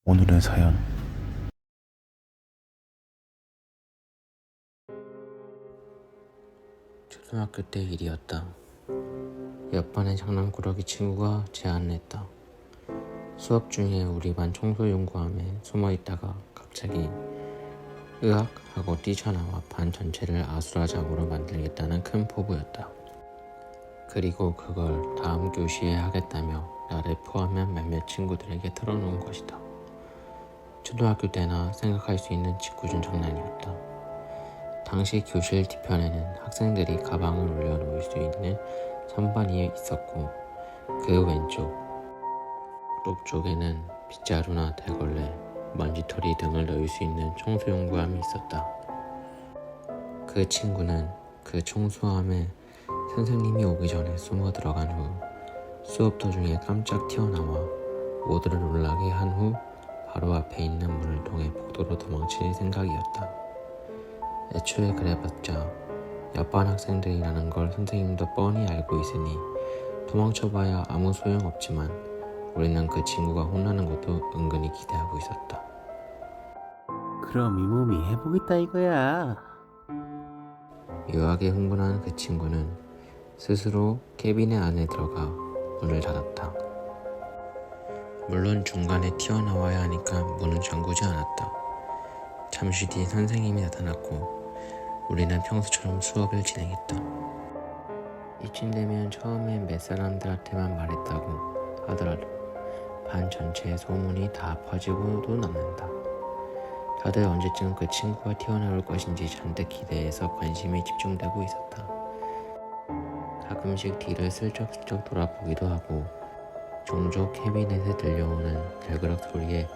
오늘의 사연. 초등학교 때 일이었다. 옆반의 장난꾸러기 친구가 제안을 했다. 수업 중에 우리 반 청소 연구함에 숨어있다가 갑자기 으악 하고 뛰쳐나와 반 전체를 아수라장으로 만들겠다는 큰 포부였다. 그리고 그걸 다음 교시에 하겠다며 나를 포함한 몇몇 친구들에게 털어놓은 것이다. 초등학교 때나 생각할 수 있는 짓궂은 장난이었다. 당시 교실 뒤편에는 학생들이 가방을 올려놓을 수 있는 선반이 있었고, 그 왼쪽, 오른쪽에는 빗자루나 대걸레, 먼지털이 등을 넣을 수 있는 청소용구함이 있었다. 그 친구는 그 청소함에 선생님이 오기 전에 숨어 들어간 후 수업 도중에 깜짝 튀어나와 모두를 놀라게 한 후 바로 앞에 있는 문을 통해 복도로 도망칠 생각이었다. 애초에 그래봤자 옆반 학생들이라는 걸 선생님도 뻔히 알고 있으니 도망쳐봐야 아무 소용없지만 우리는 그 친구가 혼나는 것도 은근히 기대하고 있었다. 그럼 이 몸이 해보겠다 이거야. 묘하게 흥분한 그 친구는 스스로 캐비넷 안에 들어가 문을 닫았다. 물론 중간에 튀어나와야 하니까 문은 잠그지 않았다. 잠시 뒤 선생님이 나타났고 우리는 평소처럼 수업을 진행했다. 이쯤 되면 처음엔 몇 사람들한테만 말했다고 하더라도 반 전체의 소문이 다 퍼지고도 남는다. 다들 언제쯤 그 친구가 튀어나올 것인지 잔뜩 기대해서 관심이 집중되고 있었다. 가끔씩 뒤를 슬쩍슬쩍 돌아보기도 하고 종종 캐비넷에 들려오는 덜그럭 소리에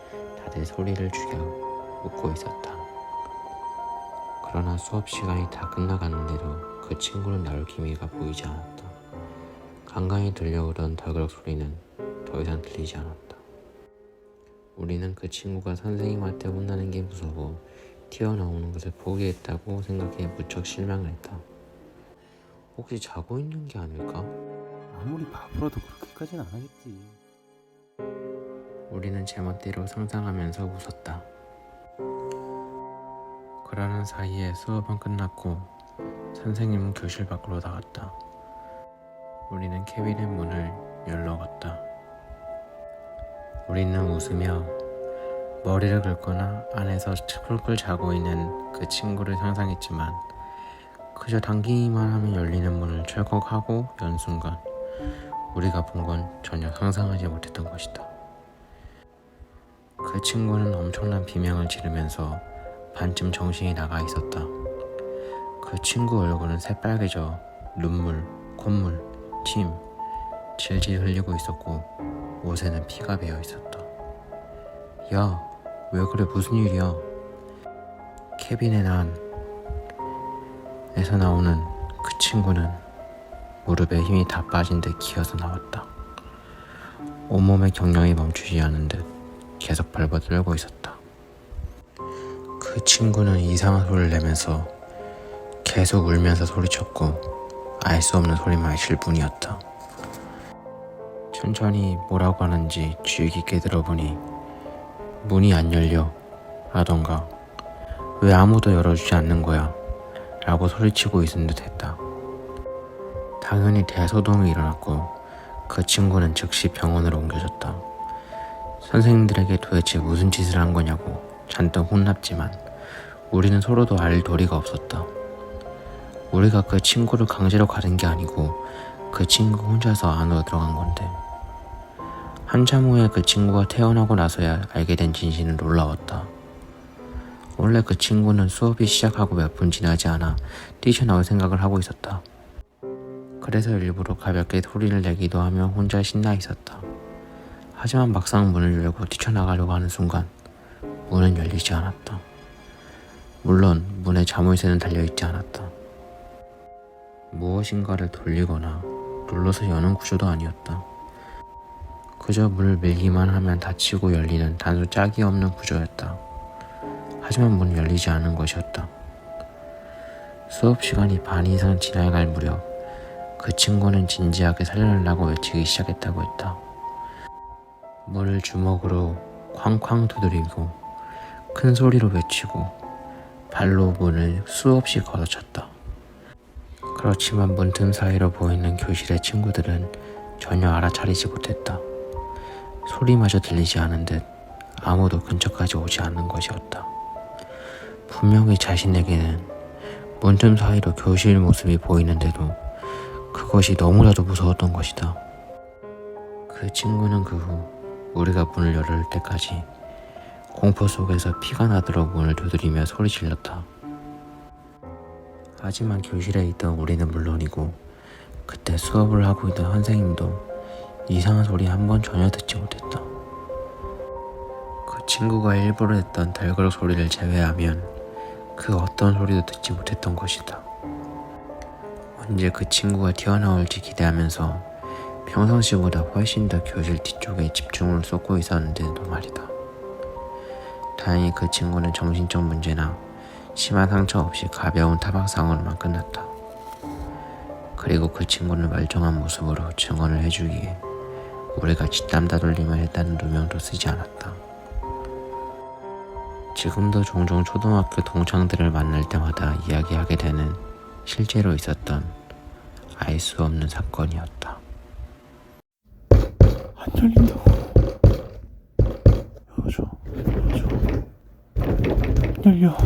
다들 소리를 죽여 웃고 있었다. 그러나 수업 시간이 다 끝나가는데도 그 친구는 나올 기미가 보이지 않았다. 간간히 들려오던 덜그럭 소리는 더 이상 들리지 않았다. 우리는 그 친구가 선생님한테 혼나는 게 무서워 튀어나오는 것을 포기했다고 생각해 무척 실망을 했다. 혹시 자고 있는 게 아닐까? 아무리 바보라도 그렇게까지는 안 하겠지. 우리는 제멋대로 상상하면서 웃었다. 그러는 사이에 수업은 끝났고 선생님은 교실 밖으로 나갔다. 우리는 캐비넷 문을 열러갔다. 우리는 웃으며 머리를 긁거나 안에서 쿨쿨 자고 있는 그 친구를 상상했지만 그저 당기기만 하면 열리는 문을 철컥하고 연 순간 우리가 본 건 전혀 상상하지 못했던 것이다. 그 친구는 엄청난 비명을 지르면서 반쯤 정신이 나가 있었다. 그 친구 얼굴은 새빨개져 눈물, 콧물, 침 질질 흘리고 있었고 옷에는 피가 배어 있었다. 야, 왜 그래? 무슨 일이야? 캐비넷 안에서 나오는 그 친구는 무릎에 힘이 다 빠진 듯 기어서 나왔다. 온몸의 경련이 멈추지 않은 듯 계속 발버둥고 있었다. 그 친구는 이상한 소리를 내면서 계속 울면서 소리쳤고 알 수 없는 소리만 쉴 뿐이었다. 천천히 뭐라고 하는지 주의 깊게 들어보니 문이 안 열려 하던가 왜 아무도 열어주지 않는 거야 라고 소리치고 있은 듯 했다. 당연히 대소동이 일어났고 그 친구는 즉시 병원으로 옮겨졌다. 선생님들에게 도대체 무슨 짓을 한 거냐고 잔뜩 혼났지만 우리는 서로도 알 도리가 없었다. 우리가 그 친구를 강제로 가른 게 아니고 그 친구 혼자서 안으로 들어간 건데 한참 후에 그 친구가 태어나고 나서야 알게 된 진실은 놀라웠다. 원래 그 친구는 수업이 시작하고 몇 분 지나지 않아 뛰쳐나올 생각을 하고 있었다. 그래서 일부러 가볍게 소리를 내기도 하며 혼자 신나 있었다. 하지만 막상 문을 열고 뛰쳐나가려고 하는 순간 문은 열리지 않았다. 물론 문에 자물쇠는 달려있지 않았다. 무엇인가를 돌리거나 눌러서 여는 구조도 아니었다. 그저 문을 밀기만 하면 닫히고 열리는 단순 짝이 없는 구조였다. 하지만 문은 열리지 않은 것이었다. 수업 시간이 반 이상 지나갈 무렵 그 친구는 진지하게 살려달라고 외치기 시작했다고 했다. 문을 주먹으로 쾅쾅 두드리고 큰 소리로 외치고 발로 문을 수없이 걷어찼다. 그렇지만 문틈 사이로 보이는 교실의 친구들은 전혀 알아차리지 못했다. 소리마저 들리지 않은 듯 아무도 근처까지 오지 않는 것이었다. 분명히 자신에게는 문틈 사이로 교실 모습이 보이는데도 그것이 너무나도 무서웠던 것이다. 그 친구는 그 후 우리가 문을 열을 때까지 공포 속에서 피가 나도록 문을 두드리며 소리 질렀다. 하지만 교실에 있던 우리는 물론이고 그때 수업을 하고 있던 선생님도 이상한 소리 한 번 전혀 듣지 못했다. 그 친구가 일부러 했던 덜그럭 소리를 제외하면 그 어떤 소리도 듣지 못했던 것이다. 언제 그 친구가 튀어나올지 기대하면서 평상시보다 훨씬 더 교실 뒤쪽에 집중을 쏟고 있었는데도 말이다. 다행히 그 친구는 정신적 문제나 심한 상처 없이 가벼운 타박상으로만 끝났다. 그리고 그 친구는 멀쩡한 모습으로 증언을 해주기에 우리가 뒷담 다돌림을 했다는 누명도 쓰지 않았다. 지금도 종종 초등학교 동창들을 만날 때마다 이야기하게 되는 실제로 있었던 알 수 없는 사건이었다. 안 열린다고. 열어줘. 안 열려.